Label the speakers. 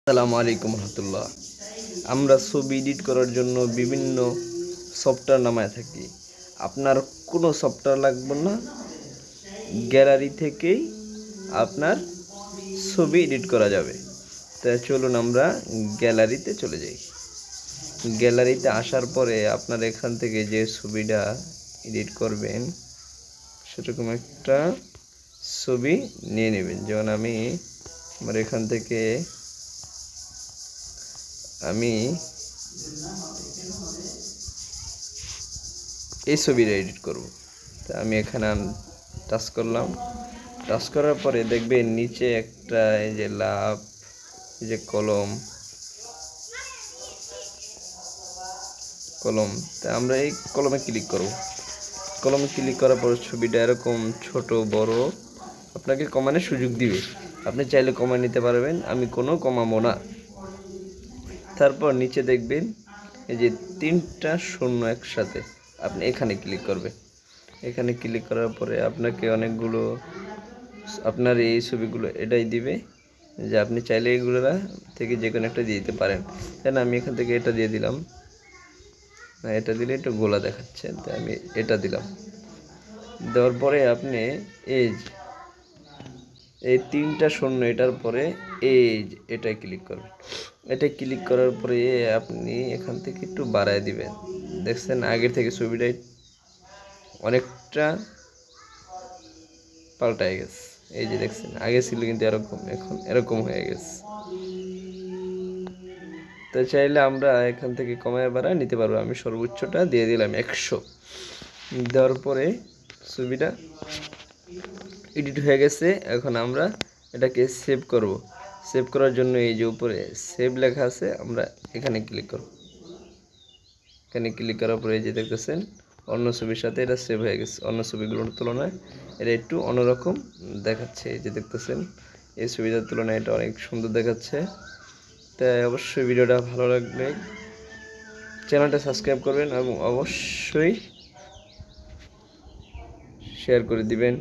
Speaker 1: আসসালামু আলাইকুম রহমতুল্লাহ। আমরা ছবি এডিট করার জন্য বিভিন্ন সফটওয়্যার নামায় থাকি। আপনার কোনো সফটওয়্যার লাগবে না, গ্যালারি থেকেই আপনার ছবি এডিট করা যাবে। তাই চলুন আমরা গ্যালারিতে চলে যাই। গ্যালারিতে আসার পরে আপনার এখান থেকে যে ছবিটা এডিট করবেন সেরকম একটা ছবি নিয়ে নেবেন। যেমন আমি আমার এখান থেকে এই ছবিটা এডিট করব। তা আমি এখানে টাচ করলাম। টাচ করার পরে দেখবেন নিচে একটা এই যে লাভ, এই যে কলম, তা আমরা এই কলমে ক্লিক করব। কলমে ক্লিক করার পর ছবিটা এরকম ছোট বড় আপনাকে কমানোর সুযোগ দিবে। আপনি চাইলে কমা নিতে পারবেন, আমি কোনো কমাবো না। তারপর নিচে দেখবেন এই যে 3টা শূন্য একসাথে, আপনি এখানে ক্লিক করবেন। এখানে ক্লিক করার পরে আপনাকে অনেকগুলো আপনার এই ছবিগুলো এটাই দিবে যে আপনি চাইলে এগুলো থেকে যে কোনো একটা দিয়ে দিতে পারেন। তাই না, আমি এখান থেকে এটা দিয়ে দিলাম। না, এটা দিলে একটু গোলা দেখাচ্ছে, তাই আমি এটা দিলাম। দেওয়ার পরে আপনি এই 3টা শূন্য এটার পরে এটাই ক্লিক করবেন। এটা ক্লিক করার পরে আপনি এখান থেকে একটু বাড়ায় দিবেন। দেখছেন আগের থেকে ছবিটাই অনেকটা পাল্টায় গেছে। এই যে দেখছেন আগে ছিল কিন্তু এরকম, এখন এরকম হয়ে গেছে। তো চাইলে আমরা এখান থেকে কমায় বাড়ায় নিতে পারবো। আমি সর্বোচ্চটা দিয়ে দিলাম 100। দেওয়ার পরে ছবিটা এডিট হয়ে গেছে। এখন আমরা এটাকে সেভ করব। সেভ করার জন্য এই যে উপরে সেভ লেখা আছে, আমরা এখানে ক্লিক করব। এখানে ক্লিক করার পরে এই যে দেখতেছেন অন্য ছবির সাথে এটা সেভ হয়ে গেছে। অন্য ছবিগুলোর তুলনায় এটা একটু অন্যরকম দেখাচ্ছে। এই যে দেখতেছেন এই ছবিটার তুলনায় এটা অনেক সুন্দর দেখাচ্ছে। তাই অবশ্যই ভিডিওটা ভালো লাগলে চ্যানেলটা সাবস্ক্রাইব করবেন এবং অবশ্যই শেয়ার করে দিবেন।